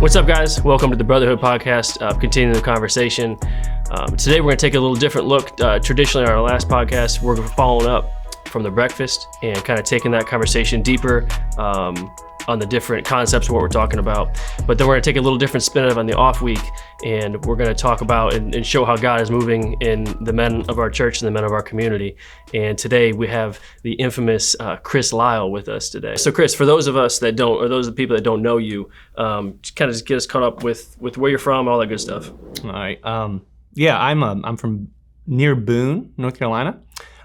What's up, guys? Welcome to the Brotherhood podcast, continuing the conversation. Today, we're going to take a little different look. Traditionally, on our last podcast, we're following up from the breakfast and kind of taking that conversation deeper on the different concepts of what we're talking about. But then we're going to take a little different spin on the off week, and we're going to talk about and show how God is moving in the men of our church and the men of our community. And today we have the infamous Chris Lyle with us today. So Chris, for those of us that don't, or those of the people that don't know you, just kind of just get us caught up with where you're from, all that good stuff. All right. I'm from near Boone, North Carolina.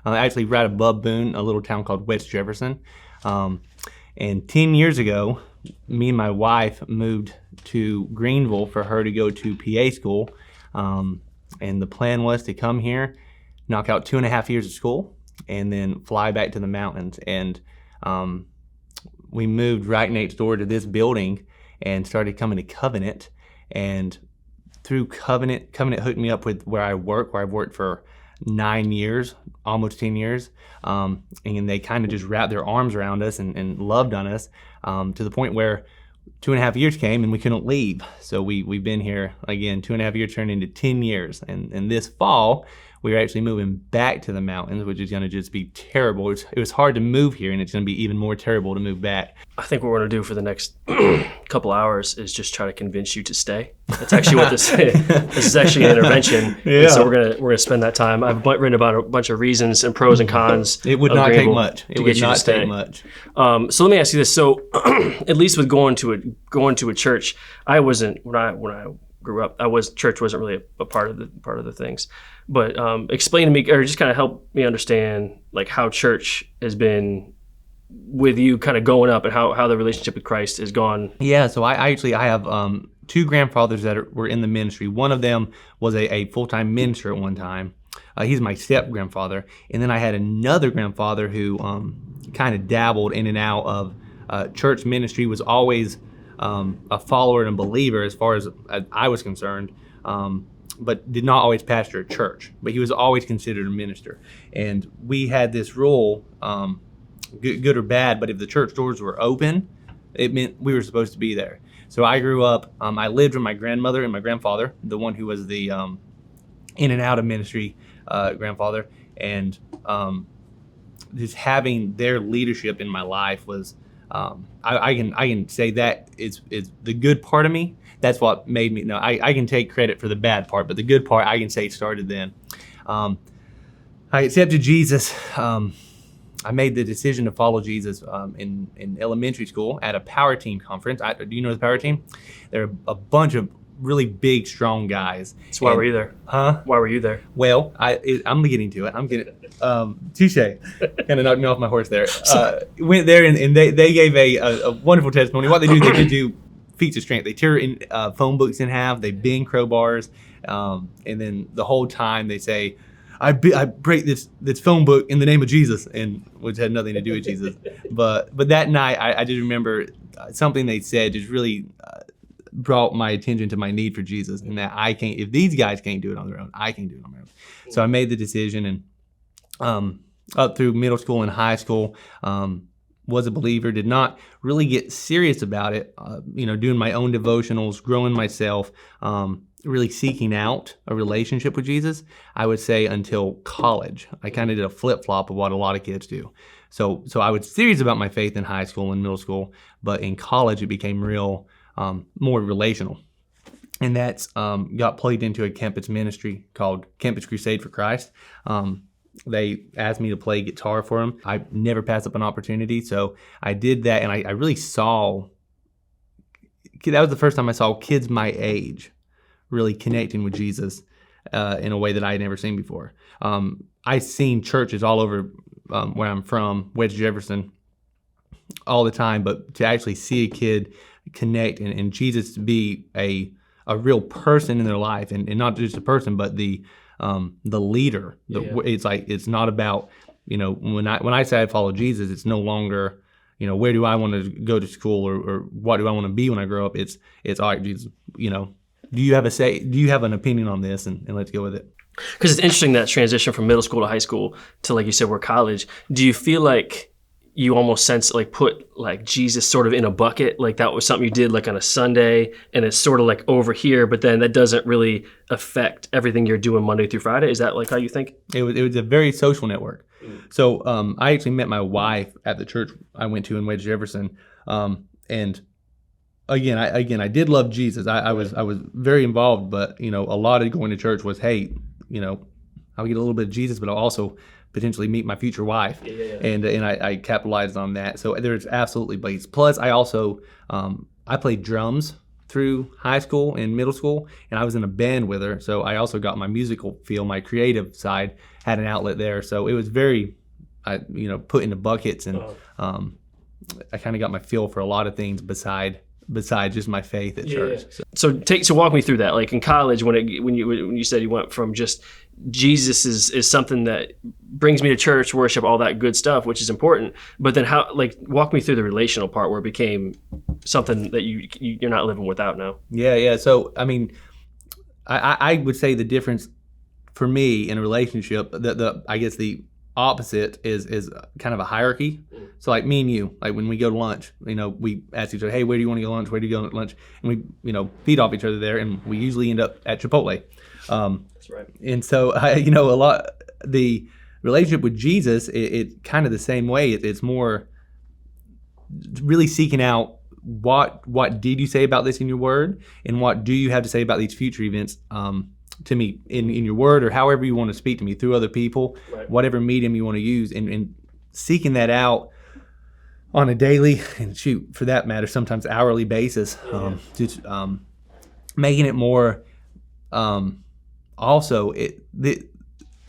Actually right above Boone, a little town called West Jefferson. And 10 years ago, me and my wife moved to Greenville for her to go to PA school. And the plan was to come here, knock out 2.5 years of school, and then fly back to the mountains. And we moved right next door to this building and started coming to Covenant. And through Covenant hooked me up with where I've worked for 9 years, almost 10 years. And they kind of just wrapped their arms around us and loved on us to the point where 2.5 years came and we couldn't leave. So we've been here, again, 2.5 years turned into 10 years. And this fall, we're actually moving back to the mountains, which is going to just be terrible. It was hard to move here, and it's going to be even more terrible to move back. I think what we're going to do for the next couple hours is just try to convince you to stay. That's actually what this is. This is actually an intervention. Yeah. And so we're gonna spend that time. I've written about a bunch of reasons and pros and cons. It would not take much. It would not take much. So let me ask you this. So at least with going to a church, I wasn't when I grew up. Church wasn't really a part of the things. But explain to me, or just kind of help me understand, like how church has been with you kind of going up and how the relationship with Christ has gone. Yeah, so I have two grandfathers that were in the ministry. One of them was a full-time minister at one time. He's my step-grandfather. And then I had another grandfather who kind of dabbled in and out of church ministry, was always a follower and a believer as far as I was concerned, but did not always pastor a church. But he was always considered a minister. And we had this rule, good or bad, but if the church doors were open, it meant we were supposed to be there. So I grew up, I lived with my grandmother and my grandfather, the one who was the in and out of ministry grandfather. And just having their leadership in my life was, I can say that is the good part of me. That's what made me, I can take credit for the bad part, but the good part I can say started then. I accepted Jesus. I made the decision to follow Jesus in elementary school at a power team conference. Do you know the power team? They're a bunch of really big, strong guys. So why were you there? Huh? Why were you there? Well, I'm getting to it. I'm getting touche. Kind of knocked me off my horse there. Went there and they gave a wonderful testimony. What they do feats of strength. They tear in phone books in half. They bend crowbars, and then the whole time they say, I break this phone book in the name of Jesus, and which had nothing to do with Jesus. But that night, I just remember something they said just really brought my attention to my need for Jesus, and that I can't. If these guys can't do it on their own, I can do it on my own. So I made the decision, and up through middle school and high school, was a believer. Did not really get serious about it. Doing my own devotionals, growing myself. Really seeking out a relationship with Jesus, I would say, until college. I kind of did a flip-flop of what a lot of kids do. So I was serious about my faith in high school and middle school, but in college it became real, more relational. And that's got plugged into a campus ministry called Campus Crusade for Christ. They asked me to play guitar for them. I never passed up an opportunity, so I did that, and I really saw, that was the first time I saw kids my age really connecting with Jesus in a way that I had never seen before. I've seen churches all over where I'm from, West Jefferson, all the time, but to actually see a kid connect and Jesus to be a real person in their life, and not just a person, but the leader. It's like, it's not about, when I say I follow Jesus, it's no longer, where do I want to go to school or what do I want to be when I grow up? It's all right, Jesus, do you have an opinion on this, and let's go with it. Because it's interesting, that transition from middle school to high school to, like you said, we're college. Do you feel like you almost sense like put like Jesus sort of in a bucket, like that was something you did like on a Sunday, and it's sort of like over here, but then that doesn't really affect everything you're doing Monday through Friday? Is that like how you think? It was a very social network. So I actually met my wife at the church I went to in Wade Jefferson, and again I did love Jesus. I was very involved, but a lot of going to church was, hey, I'll get a little bit of Jesus, but I'll also potentially meet my future wife. And I capitalized on that. So there's absolutely blades. Plus, I also I played drums through high school and middle school, and I was in a band with her. So I also got my musical feel, my creative side, had an outlet there. So it was very, put into buckets, and I kind of got my feel for a lot of things besides just my faith at church. So walk me through that. Like in college, when you said you went from just Jesus is something that brings me to church, worship, all that good stuff, which is important. But then walk me through the relational part where it became something that you're not living without now. Yeah. So I mean, I would say the difference for me in a relationship, I guess the opposite is kind of a hierarchy. So like me and you, like when we go to lunch, we ask each other, hey, where do you want to go to lunch? Where do you go to lunch? And we, feed off each other there, and we usually end up at Chipotle. That's right. And so, a lot, the relationship with Jesus, it kind of the same way. It's more really seeking out what did you say about this in your word, and what do you have to say about these future events to me in your word, or however you want to speak to me through other people, right. Whatever medium you want to use, and seeking that out on a daily, and for that matter, sometimes hourly basis, just making it more. Also,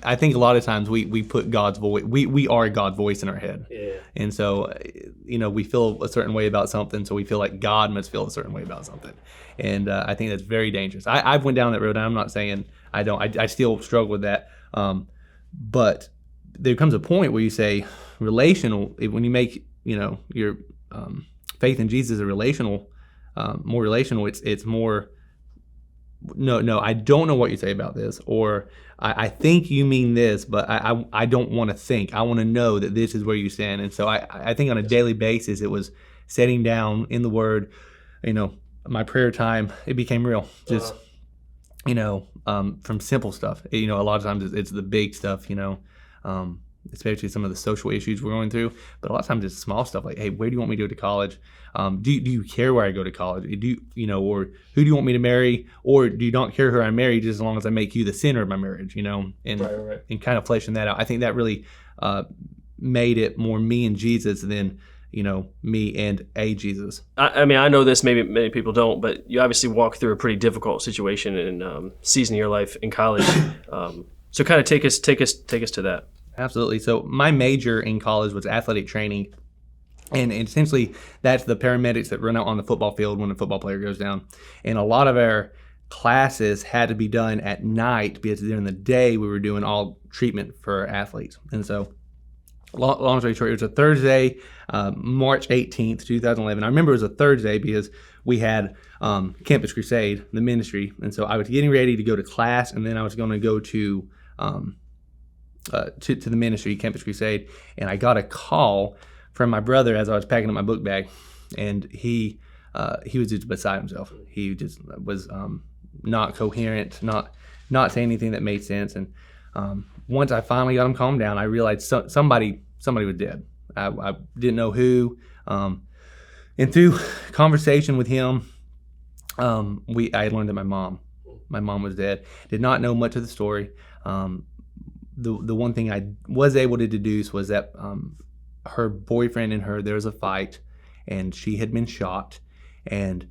I think a lot of times we put God's voice. We are God's voice in our head, and so we feel a certain way about something, so we feel like God must feel a certain way about something, and I think that's very dangerous. I've went down that road, and I'm not saying I don't. I still struggle with that, but there comes a point where you say relational. When you make your faith in Jesus a relational, more relational, it's more. No, I don't know what you say about this, or I think you mean this, but I don't want to think. I want to know that this is where you stand. And so I think on a daily basis, it was sitting down in the Word, my prayer time, it became real. Just, from simple stuff. A lot of times it's the big stuff, especially some of the social issues we're going through. But a lot of times it's small stuff like, hey, where do you want me to go to college? Do you care where I go to college? Or who do you want me to marry? Or do you not care who I marry just as long as I make you the center of my marriage, and right. And kind of fleshing that out. I think that really made it more me and Jesus than, me and a Jesus. I mean, I know this, maybe many people don't, but you obviously walked through a pretty difficult situation in season of your life in college. So kind of take us to that. Absolutely. So my major in college was athletic training, and essentially that's the paramedics that run out on the football field when a football player goes down. And a lot of our classes had to be done at night because during the day we were doing all treatment for athletes. And so long story short, it was a Thursday, March 18th, 2011. I remember it was a Thursday because we had Campus Crusade, the ministry. And so I was getting ready to go to class, and then I was going to go to the ministry, Campus Crusade, and I got a call from my brother as I was packing up my book bag, and he was just beside himself. He just was not coherent, not saying anything that made sense. And once I finally got him calmed down, I realized somebody was dead. I didn't know who, and through conversation with him, I learned that my mom was dead. Did not know much of the story. The one thing I was able to deduce was that her boyfriend and her, there was a fight, and she had been shot. And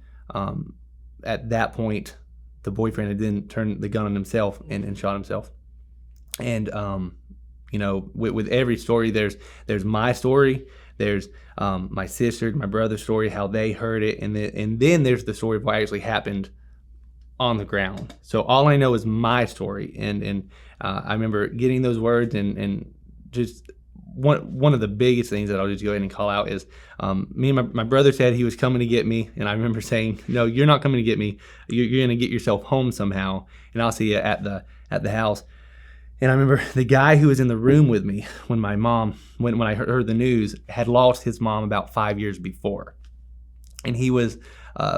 at that point, the boyfriend had then turned the gun on himself and shot himself. And with every story, there's my story, there's my sister, my brother's story, how they heard it, and then there's the story of what actually happened on the ground. So all I know is my story, and I remember getting those words, and just one of the biggest things that I'll just go ahead and call out is me and my brother said he was coming to get me, and I remember saying, no, you're not coming to get me. You're going to get yourself home somehow, and I'll see you at the house. And I remember the guy who was in the room with me when my mom, when I heard the news, had lost his mom about 5 years before. And he was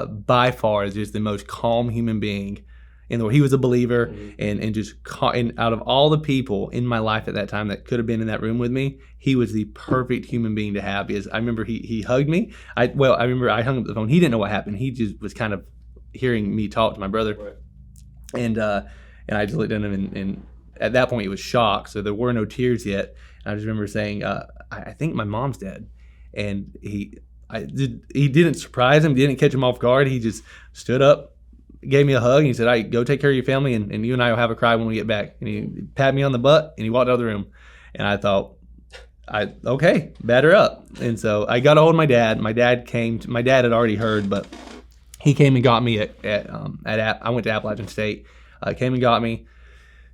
by far just the most calm human being in the world. He was a believer, and just and out of all the people in my life at that time that could have been in that room with me, he was the perfect human being to have. Because I remember he hugged me. I remember I hung up the phone. He didn't know what happened. He just was kind of hearing me talk to my brother, right. And I just looked at him, and at that point he was shocked. So there were no tears yet. And I just remember saying, I think my mom's dead, and he didn't surprise him, didn't catch him off guard. He just stood up, gave me a hug, and he said, "All right, go take care of your family, and you and I will have a cry when we get back." And he patted me on the butt, and he walked out of the room. And I thought, okay, batter up. And so I got a hold of my dad. My dad had already heard, but he came and got me I went to Appalachian State, came and got me.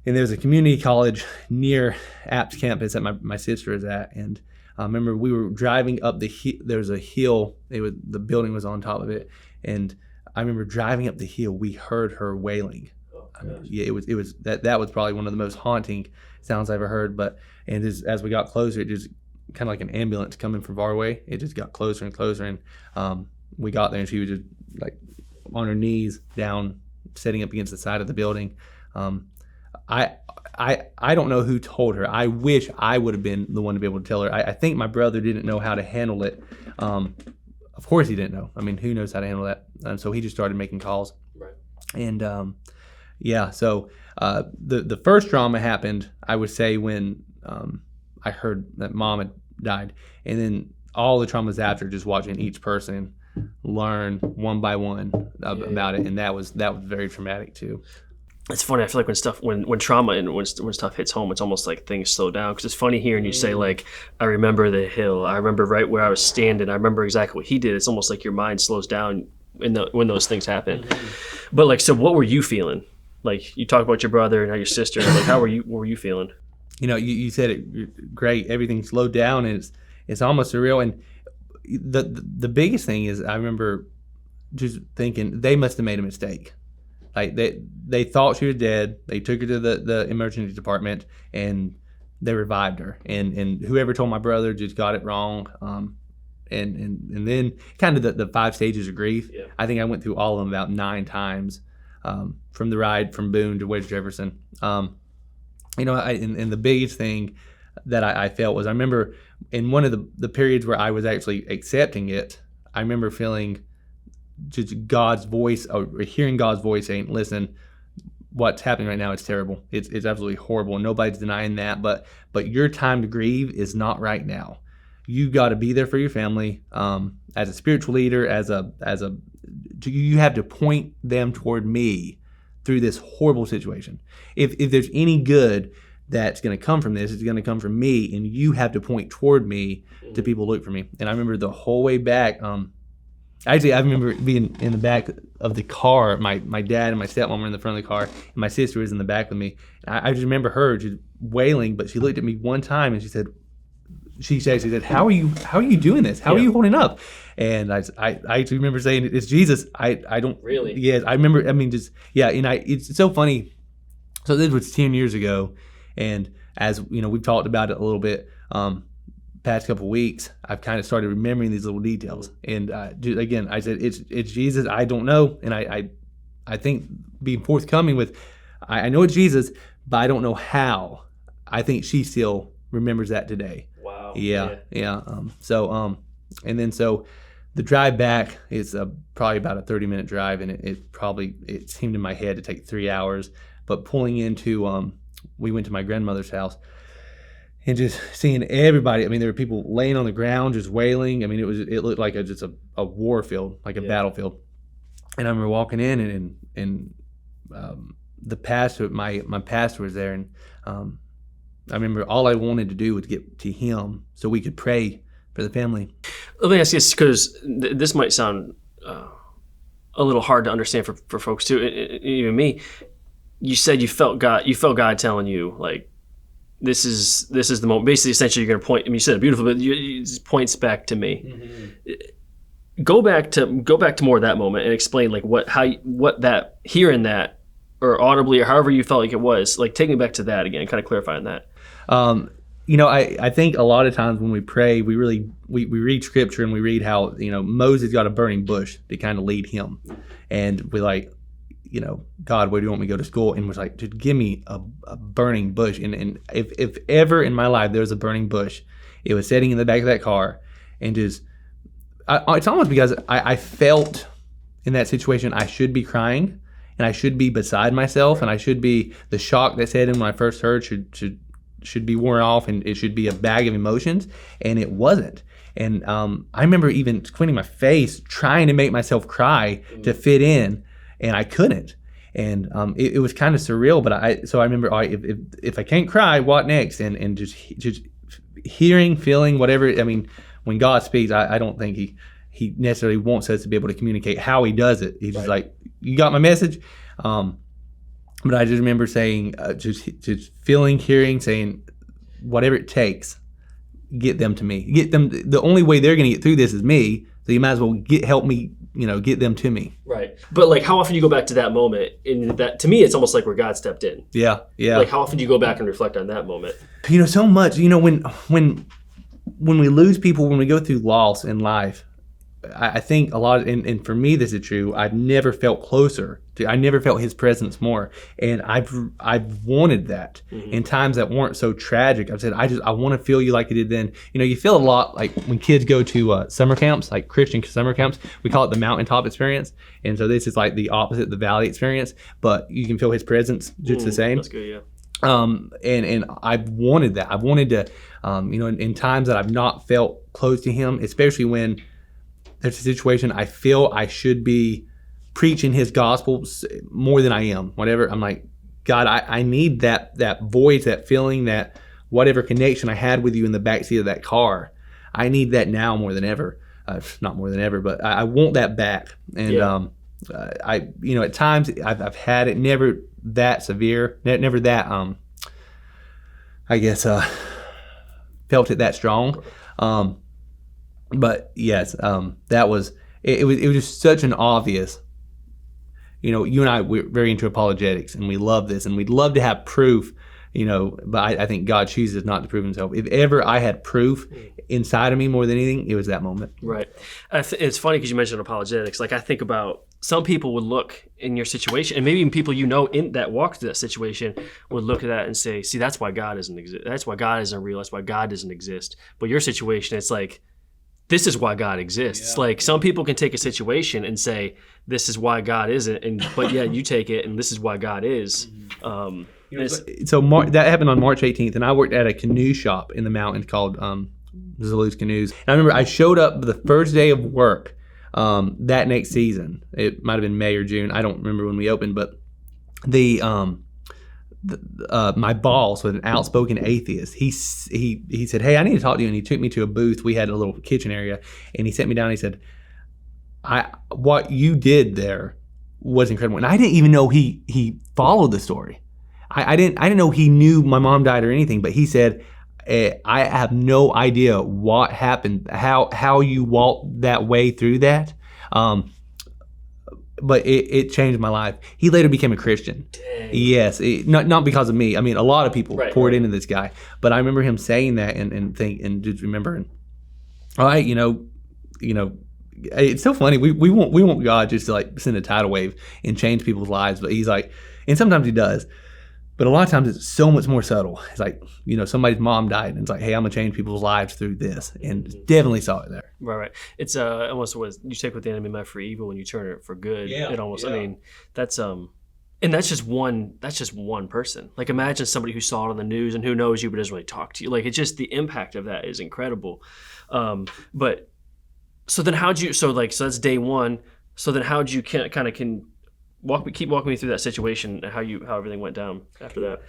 And there was a community college near App's campus that my sister is at. And I remember we were driving up the hill. There was a hill. The building was on top of it. And I remember driving up the hill. We heard her wailing. Oh, yeah, it was that was probably one of the most haunting sounds I ever heard. And as we got closer, it just kind of like an ambulance coming from far away. It just got closer and closer. And we got there, and she was just like on her knees down, sitting up against the side of the building. I don't know who told her. I wish I would have been the one to be able to tell her. I think my brother didn't know how to handle it. Of course he didn't know. I mean, who knows how to handle that? And so he just started making calls. Right. And so the first trauma happened, I would say, when I heard that mom had died. And then all the traumas after, just watching each person learn one by one about it. And that was very traumatic too. It's funny. I feel like when trauma and when stuff hits home, it's almost like things slow down. Because it's funny hearing you say, like, I remember the hill. I remember right where I was standing. I remember exactly what he did. It's almost like your mind slows down when those things happen. Mm-hmm. But like, so what were you feeling? Like, you talk about your brother and how your sister. Like, what were you feeling? You said it great. Everything slowed down, and it's almost surreal. And the biggest thing is, I remember just thinking they must have made a mistake. Like they thought she was dead. They took her to the emergency department, and they revived her. And whoever told my brother just got it wrong. And then kind of the 5 stages of grief. Yeah. I think I went through all of them about 9 times, from the ride from Boone to Wedge Jefferson. And the biggest thing that I felt was, I remember in one of the periods where I was actually accepting it, I remember feeling just God's voice, or hearing God's voice saying, "Listen, what's happening right now is terrible. It's absolutely horrible, and nobody's denying that. But your time to grieve is not right now. You got to be there for your family. As a spiritual leader, you have to point them toward me through this horrible situation. If there's any good that's going to come from this, it's going to come from me, and you have to point toward me to people look for me." And I remember the whole way back. Actually, I remember being in the back of the car. My dad and my stepmom were in the front of the car, and my sister was in the back with me. And I just remember her just wailing, but she looked at me one time and she said, "How are you doing this? How are you holding up?" And I actually remember saying, "It's Jesus." I don't really. Yeah, I remember. I mean, just yeah. And it's so funny. So this was 10 years ago, and as we've talked about it a little bit. Past couple of weeks, I've kind of started remembering these little details. And again, I said, it's Jesus. I don't know. And I think being forthcoming with, I know it's Jesus, but I don't know how. I think she still remembers that today. Wow. Yeah. So the drive back is probably about a 30-minute drive, and it seemed in my head to take 3 hours. But pulling into, we went to my grandmother's house. And just seeing everybody, I mean, there were people laying on the ground just wailing. I mean, it looked like just a war field, like a battlefield. And I remember walking in, and the pastor, my pastor was there, and I remember all I wanted to do was get to him so we could pray for the family. Let me ask you this, because this might sound a little hard to understand for folks too, even me. You said you felt God telling you, like, this is the moment. Basically, essentially, you're going to point. I mean, you said it beautiful, but it just points back to me. Mm-hmm. Go back to more of that moment and explain, like, hearing that or audibly, or however you felt like it was. Like, take me back to that again, kind of clarifying that. I think a lot of times when we pray, we read scripture and we read how, Moses got a burning bush to kind of lead him. And we're like, God, where do you want me to go to school? And we're like, dude, give me a burning bush. And if ever in my life there was a burning bush, it was sitting in the back of that car. And it's almost because I felt in that situation I should be crying and I should be beside myself, and I should be, the shock that set in when I first heard should be worn off, and it should be a bag of emotions, and it wasn't. And I remember even squinting my face, trying to make myself cry to fit in, and I couldn't. And it was kind of surreal. But I remember, all right, if I can't cry, what next? And just hearing, feeling, whatever. I mean, when God speaks, I don't think he necessarily wants us to be able to communicate how he does it. He's just like, you got my message? But I just remember saying, just feeling, hearing, saying, whatever it takes, get them to me. Get them. The only way they're going to get through this is me. So you might as well help me, get them to me. Right. But like, how often do you go back to that moment? And that, to me, it's almost like where God stepped in. Yeah. Like, how often do you go back and reflect on that moment? So much. When we lose people, when we go through loss in life, I think a lot, and for me this is true, I've never felt closer to, I never felt his presence more, and I've wanted that in times that weren't so tragic. I've said, I want to feel you like I did then. You feel a lot like when kids go to summer camps, like Christian summer camps. We call it the mountaintop experience, and so this is like the opposite, the valley experience, but you can feel his presence just the same. That's good, yeah. And I've wanted that. I've wanted to, in times that I've not felt close to him, especially when there's a situation I feel I should be preaching his gospel more than I am. Whatever, I'm like, God, I need that voice, that feeling, that whatever connection I had with you in the backseat of that car. I need that now more than ever. Not more than ever, but I want that back. And at times I've had it, never that severe, never that I guess felt it that strong. But yes, that was it was just such an obvious. You and I, we're very into apologetics, and we love this, and we'd love to have proof. But I think God chooses not to prove himself. If ever I had proof inside of me more than anything, it was that moment. Right. It's funny because you mentioned apologetics. Like, I think about some people would look in your situation, and maybe even people in that walked through that situation would look at that and say, see, that's why God doesn't exist. That's why God isn't real. That's why God doesn't exist. But your situation, it's like, this is why God exists. Yeah. Like, some people can take a situation and say, this is why God isn't, but yeah, you take it and this is why God is. So that happened on March 18th, and I worked at a canoe shop in the mountains called Zaluz Canoes. And I remember I showed up the first day of work that next season. It might have been May or June. I don't remember when we opened, but my boss was an outspoken atheist. He said, hey, I need to talk to you. And he took me to a booth. We had a little kitchen area, and he sat me down and he said, what you did there was incredible. And I didn't even know he followed the story. I didn't know he knew my mom died or anything, but he said, I have no idea what happened, how you walked that way through that. But it changed my life. He later became a Christian. Dang. Yes, not because of me. I mean, a lot of people poured into this guy. But I remember him saying that and just remembering, all right, it's so funny. We want God just to like send a tidal wave and change people's lives, but he's like, and sometimes he does. But a lot of times it's so much more subtle. It's like, somebody's mom died, and it's like, hey, I'm gonna change people's lives through this, and definitely saw it there. Right. It's almost what you take what the enemy meant for evil and you turn it for good. Yeah. It almost. Yeah. I mean, that's and that's just one person. Like, imagine somebody who saw it on the news and who knows you but doesn't really talk to you. Like, it's just the impact of that is incredible. But so then so that's day one. So then how'd you keep walking me through that situation, how everything went down after that?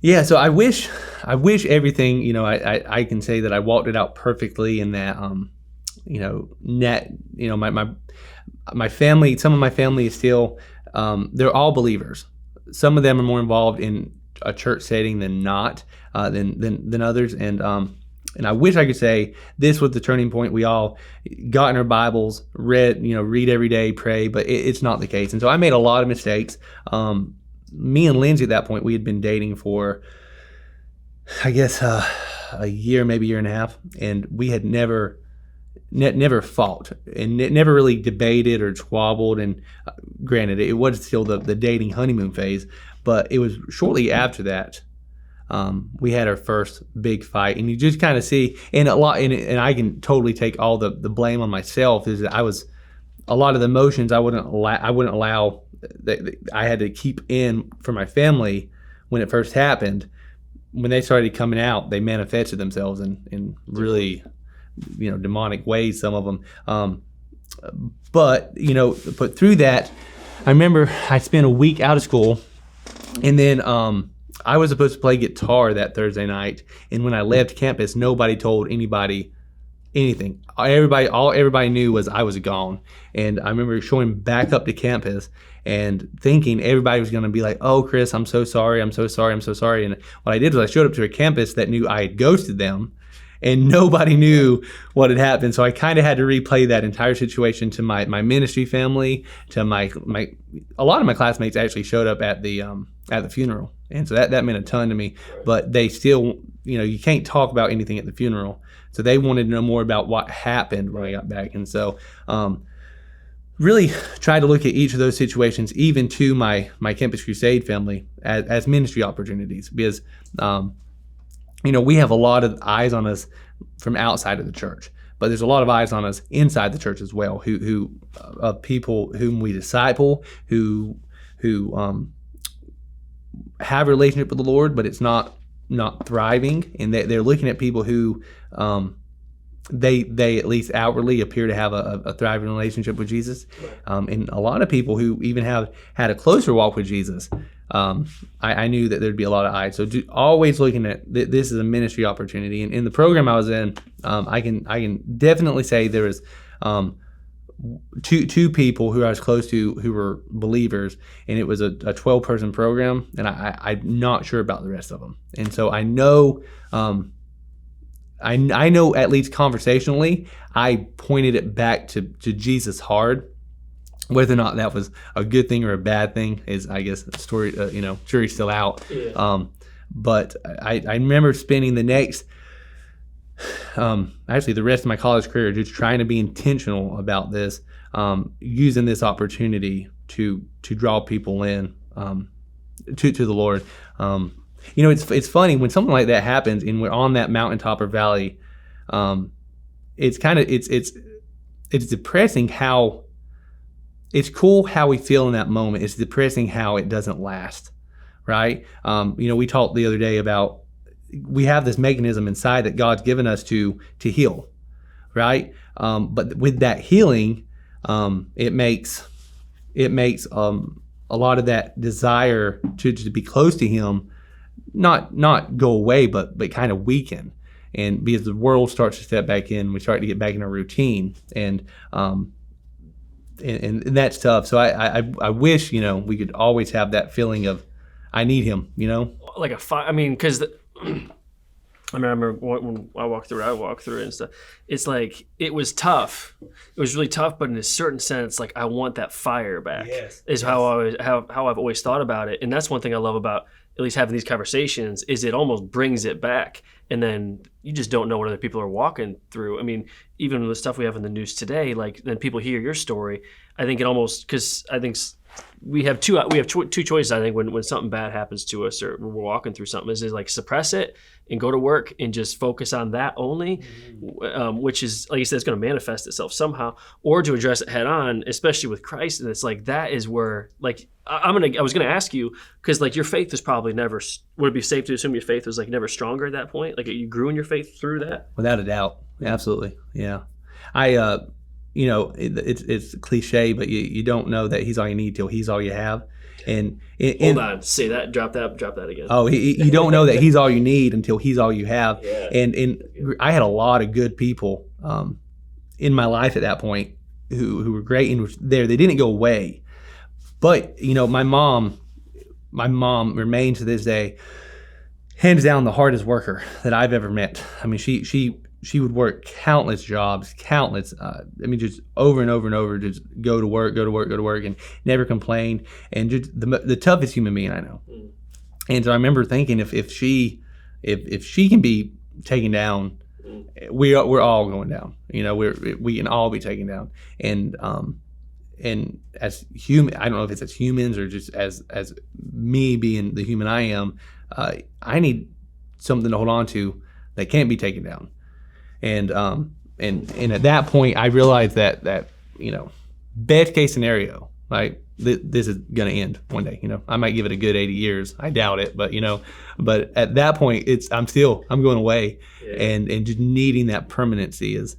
Yeah, so I wish everything, I can say that I walked it out perfectly, and that my family, some of my family is still they're all believers. Some of them are more involved in a church setting than not than others, and I wish I could say this was the turning point. We all got in our Bibles, read every day, pray, but it's not the case. And so I made a lot of mistakes. me and Lindsay at that point, we had been dating for, I guess, a year, maybe a year and a half, and we had never fought and never really debated or squabbled. And granted, it was still the dating honeymoon phase, but it was shortly after that we had our first big fight. And you just kind of see, and I can totally take all the blame on myself, is that a lot of the emotions I wouldn't allow that I had to keep in for my family when it first happened. When they started coming out, they manifested themselves in really, demonic ways, some of them. But through that, I remember I spent a week out of school, and then I was supposed to play guitar that Thursday night. And when I left campus, nobody told anybody anything. All everybody knew was I was gone. And I remember showing back up to campus and thinking everybody was going to be like, "Oh, Chris, I'm so sorry. I'm so sorry. I'm so sorry." And what I did was I showed up to a campus that knew I had ghosted them, and nobody knew what had happened. So I kind of had to replay that entire situation to my ministry family, to my a lot of my classmates actually showed up at the funeral. And so that meant a ton to me. But they still, you can't talk about anything at the funeral. So they wanted to know more about what happened when I got back. And so really tried to look at each of those situations, even to my Campus Crusade family, as ministry opportunities. Because, we have a lot of eyes on us from outside of the church. But there's a lot of eyes on us inside the church as well, who of people whom we disciple, who have a relationship with the Lord, but it's not thriving, and they're looking at people who they at least outwardly appear to have a thriving relationship with Jesus, and a lot of people who even have had a closer walk with Jesus. I knew that there'd be a lot of eyes. So always looking at this is a ministry opportunity, and in the program I was in, I can definitely say there was two people who I was close to who were believers, and it was a 12-person program, and I'm not sure about the rest of them. And so I know, I know at least conversationally, I pointed it back to Jesus hard. Whether or not that was a good thing or a bad thing is, I guess, the story. Jury's still out. Yeah. But I remember spending the next. Actually, the rest of my college career just trying to be intentional about this, using this opportunity to draw people in to the Lord. It's funny when something like that happens and we're on that mountaintop or valley. It's depressing how it's cool how we feel in that moment. It's depressing how it doesn't last, right? We talked the other day about we have this mechanism inside that God's given us to heal, right? But with that healing, it makes a lot of that desire to be close to Him not go away, but kind of weaken. And because the world starts to step back in, we start to get back in our routine, and that's tough. So I wish we could always have that feeling of I need Him, like a fire. I mean, because I remember when I walked through it and stuff. It's like it was tough. It was really tough, but in a certain sense, like I want that fire back. Yes. Is how I've always thought about it, and that's one thing I love about at least having these conversations is it almost brings it back, and then you just don't know what other people are walking through. I mean, even the stuff we have in the news today, like then people hear your story. I think it almost because I think we have two choices. I think when something bad happens to us or we're walking through something, is like suppress it and go to work and just focus on that only, which is, like you said, it's going to manifest itself somehow, or to address it head on, especially with Christ. And it's like that is where, like, I was going to ask you, because like your faith was probably never. Would it be safe to assume your faith was like never stronger at that point? Like you grew in your faith through that? Without a doubt, absolutely, yeah. It's cliche, but you don't know that He's all you need till He's all you have. And hold on, say that, drop that again. Oh, you don't know that He's all you need until He's all you have. Yeah. And I had a lot of good people in my life at that point who were great and were there. They didn't go away, but my mom remains to this day hands down the hardest worker that I've ever met. I mean, she she would work countless jobs, just over and over and over, just go to work, and never complained, and just the toughest human being I know. And so I remember thinking, if she can be taken down, we're all going down. We can all be taken down. And as human, I don't know if it's as humans or just as me being the human I am, I need something to hold on to that can't be taken down. And at that point, I realized that best case scenario, right? This is gonna end one day. I might give it a good 80 years. I doubt it, but but at that point, I'm going away, and just needing that permanency is,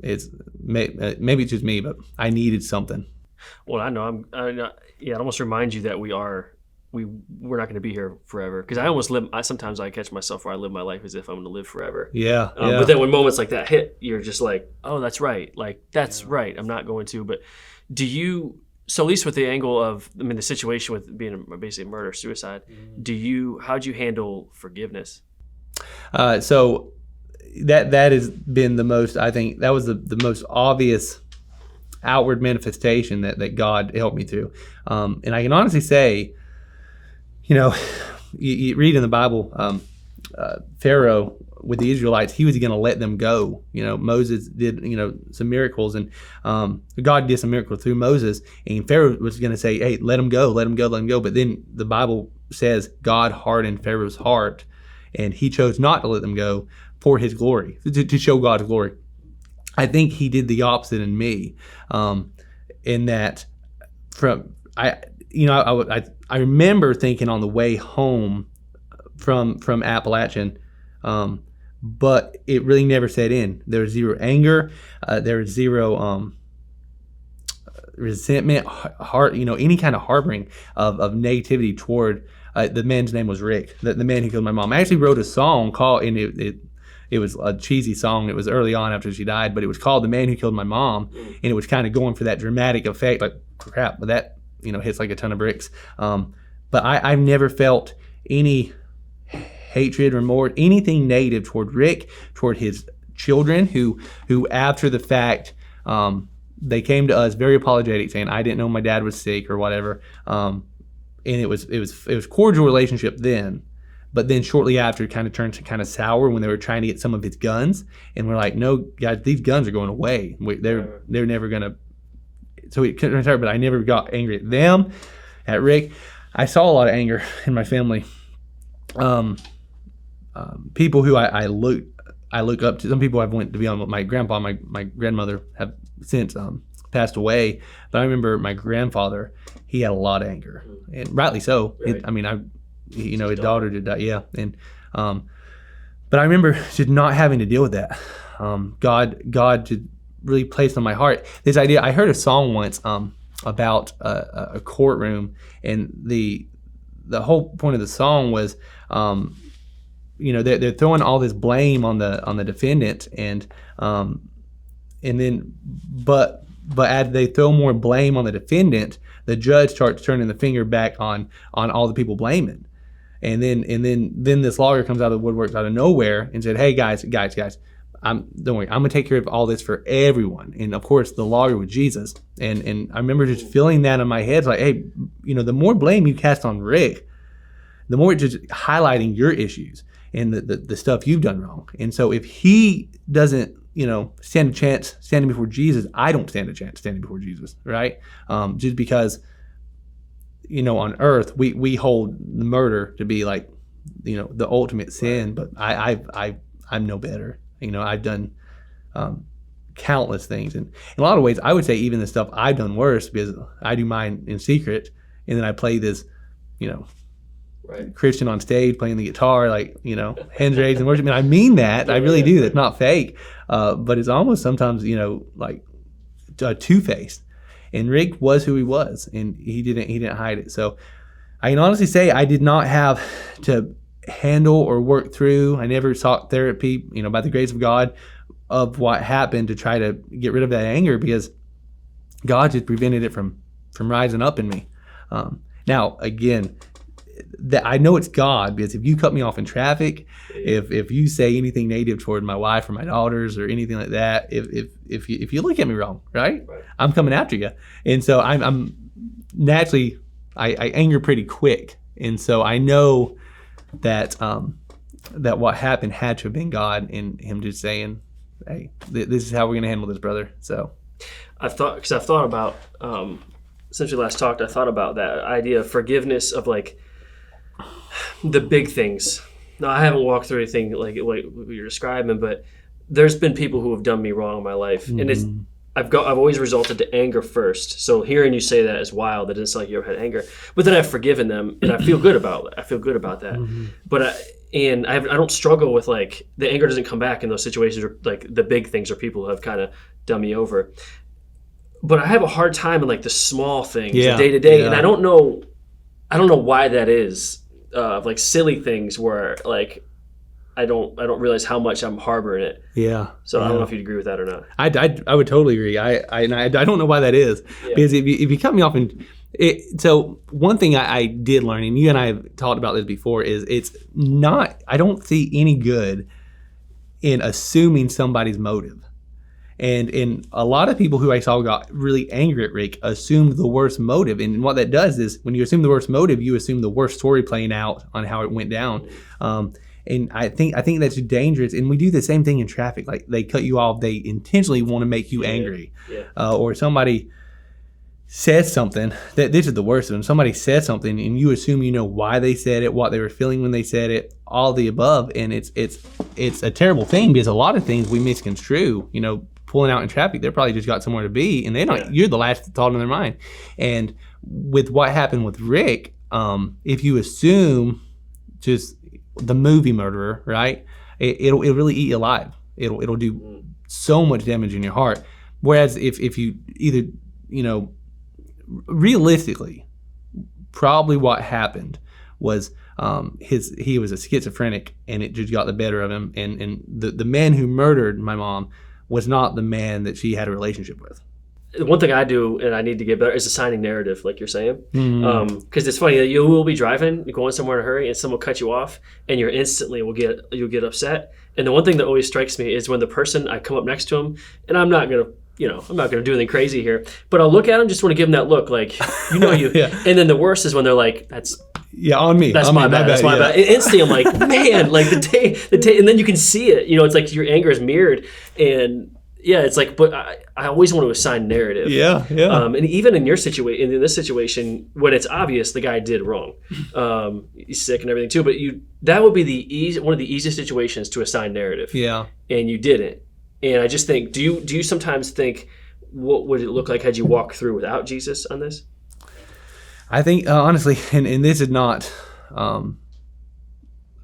maybe it's just me, but I needed something. Well, I know it almost reminds you that we're not going to be here forever, because sometimes I catch myself where I live my life as if I'm going to live forever. Yeah. But then when moments like that hit, you're just like, oh, that's right. Like, that's right. I'm not going to. But so at least with the angle of, the situation with being basically a murder, suicide, how'd you handle forgiveness? So that has been the most, I think that was the most obvious outward manifestation that God helped me through. And I can honestly say, you read in the Bible, Pharaoh with the Israelites, he was going to let them go. Moses did, some miracles, and God did some miracles through Moses, and Pharaoh was going to say, hey, let them go. But then the Bible says God hardened Pharaoh's heart, and he chose not to let them go for his glory, to show God's glory. I think he did the opposite in me, in that I remember thinking on the way home from Appalachian, but it really never set in. There was zero anger, there was zero resentment, any kind of harboring of negativity toward. The man's name was Rick, the man who killed my mom. I actually wrote a song called, and it was a cheesy song. It was early on after she died, but it was called "The Man Who Killed My Mom," and it was kind of going for that dramatic effect, like crap, but that hits like a ton of bricks. But I've never felt any hatred, remorse, anything negative toward Rick, toward his children, who after the fact, they came to us very apologetic, saying, "I didn't know my dad was sick" or whatever. And it was cordial relationship then. But then shortly after, it kind of turned to kind of sour when they were trying to get some of his guns, and we're like, "No, guys, these guns are going away. They're never gonna." So it couldn't start, but I never got angry at them, at Rick. I saw a lot of anger in my family. People who I look up to. Some people I've went to be on with my grandpa, my grandmother have since passed away. But I remember my grandfather. He had a lot of anger, and rightly so. Right. His daughter did that, yeah. And but I remember just not having to deal with that. God just really placed on my heart this idea. I heard a song once about a courtroom, and the whole point of the song was, they're throwing all this blame on the defendant, and then but as they throw more blame on the defendant, the judge starts turning the finger back on all the people blaming. And then this lawyer comes out of the woodwork out of nowhere and said, "Hey guys, don't worry, I'm gonna take care of all this for everyone." And of course, the lawyer was Jesus. And I remember just feeling that in my head, like, hey, the more blame you cast on Rick, the more it's just highlighting your issues and the stuff you've done wrong. And so if he doesn't, stand a chance standing before Jesus, I don't stand a chance standing before Jesus, right? Just because. On earth, we hold the murder to be like, the ultimate sin, but I'm no better. I've done countless things, and in a lot of ways, I would say even the stuff I've done worse, because I do mine in secret, and then I play this, Christian on stage playing the guitar, like, hands raised and worship. I mean that. I really do. That's not fake, but it's almost sometimes, like two-faced. And Rick was who he was, and he didn't hide it. So I can honestly say I did not have to handle or work through. I never sought therapy, by the grace of God, of what happened to try to get rid of that anger, because God just prevented it from rising up in me. Now, again, that I know it's God, because if you cut me off in traffic, if you say anything negative toward my wife or my daughters or anything like that, if you look at me wrong, right? I'm coming after you. And so I'm naturally, I anger pretty quick. And so I know that that what happened had to have been God, and him just saying, hey, this is how we're going to handle this, brother. So I've thought about, since we last talked, I thought about that idea of forgiveness of like the big things. Now, I haven't walked through anything like what you're describing, but there's been people who have done me wrong in my life, and I've always resulted to anger first. So hearing you say that is wild. That doesn't sound like you ever had anger, but then I've forgiven them, and I feel good about it. I feel good about that. But I don't struggle with like the anger doesn't come back in those situations, or like the big things or people who have kind of done me over. But I have a hard time in like the small things, the day to day, and I don't know why that is. Like silly things where like I don't realize how much I'm harboring it. Yeah. So I don't know if you'd agree with that or not. I would totally agree. I don't know why that is, because if you cut me off so one thing I did learn, and you and I have talked about this before, is it's not, I don't see any good in assuming somebody's motive. And a lot of people who I saw got really angry at Rick assumed the worst motive. And what that does is when you assume the worst motive, you assume the worst story playing out on how it went down. And I think that's dangerous. And we do the same thing in traffic. Like they cut you off, they intentionally want to make you angry. Or somebody says something, that this is the worst of them. Somebody says something and you assume you know why they said it, what they were feeling when they said it, all the above. And it's a terrible thing, because a lot of things we misconstrue, pulling out in traffic, they're probably just got somewhere to be, and you're the last thought in their mind. And with what happened with Rick, if you assume just the movie murderer, right, it'll really eat you alive. It'll do so much damage in your heart. Whereas if you either, realistically, probably what happened was he was a schizophrenic, and it just got the better of him. And the man who murdered my mom was not the man that she had a relationship with. One thing I do, and I need to get better, is assigning narrative, like you're saying. Because it's funny that you will be driving, you're going somewhere in a hurry, and someone will cut you off, and you'll get upset. And the one thing that always strikes me is when the person, I come up next to him, and I'm not gonna do anything crazy here, but I'll look at him, just want to give him that look, like, And then the worst is when they're like, that's on me. That's my bad. That's my bad. And instantly, I'm like, man, like the day, and then you can see it. It's like your anger is mirrored, and it's like. But I always want to assign narrative. And even in this situation, when it's obvious the guy did wrong, he's sick and everything too. But that would be one of the easiest situations to assign narrative. And you didn't. And I just think, do you sometimes think, what would it look like had you walked through without Jesus on this? I think, honestly, and this is not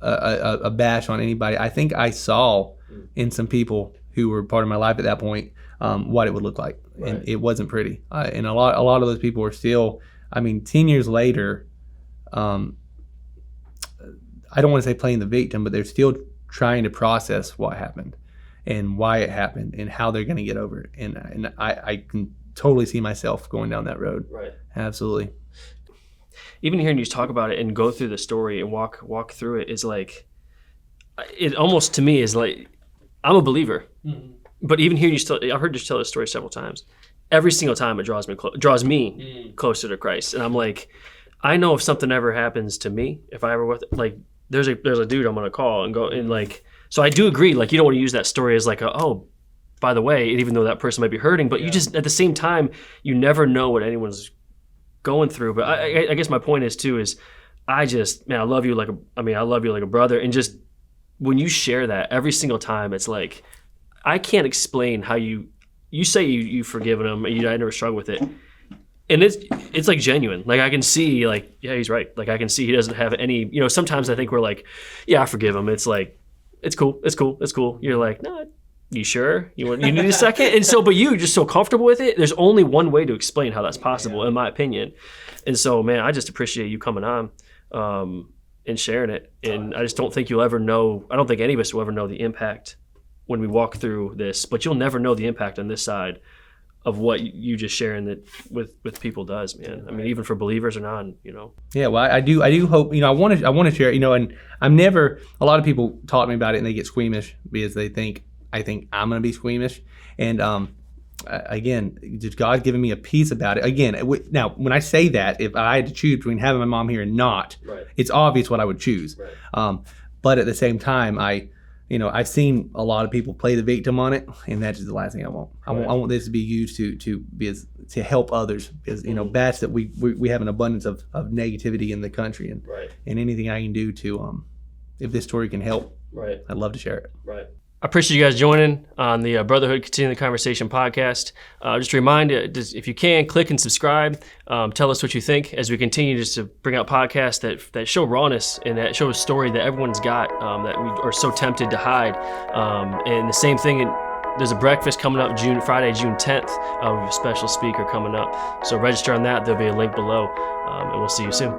a bash on anybody. I think I saw in some people who were part of my life at that point what it would look like, and it wasn't pretty. And a lot of those people are still. 10 years later, I don't want to say playing the victim, but they're still trying to process what happened and why it happened and how they're going to get over it. And I can totally see myself going down that road. Right. Absolutely. Even hearing you talk about it and go through the story and walk through it is like, it almost to me is like, I'm a believer, but even hearing I've heard you tell this story several times. Every single time it draws me closer to Christ, and I'm like, I know if something ever happens to me, if I ever there's a dude I'm gonna call and go and like. So I do agree, like you don't want to use that story as like by the way, even though that person might be hurting, but you just at the same time you never know what anyone's going through. But I guess my point is I love you like a brother, and just when you share that every single time, it's like I can't explain how you say you've forgiven him, and I never struggle with it, and it's like genuine. Like I can see, like he's right. Like I can see he doesn't have any. Sometimes I think we're like, I forgive him. It's like it's cool. You're like, no. You sure? You need a second? And so, but you just so comfortable with it. There's only one way to explain how that's possible, in my opinion. And so, man, I just appreciate you coming on and sharing it. And I just don't think you'll ever know. I don't think any of us will ever know the impact when we walk through this. But you'll never know the impact on this side of what you just sharing that with people does, man. I mean, even for believers or not, Yeah, well, I do hope, I want to share it, and I'm never, a lot of people talk to me about it and they get squeamish because I think I'm going to be squeamish. And again, just God's given me a peace about it. Again, now when I say that, if I had to choose between having my mom here and not, it's obvious what I would choose. But at the same time, I've seen a lot of people play the victim on it, and that's just the last thing I want. I want this to be used to help others, because that's that we have an abundance of negativity in the country, and anything I can do to if this story can help, I'd love to share it. I appreciate you guys joining on the Brotherhood Continuing the Conversation podcast. Just a reminder, if you can, click and subscribe. Tell us what you think as we continue just to bring out podcasts that show rawness and that show a story that everyone's got, that we are so tempted to hide. And the same thing, there's a breakfast coming up Friday, June 10th. We have a special speaker coming up. So register on that. There'll be a link below. And we'll see you soon.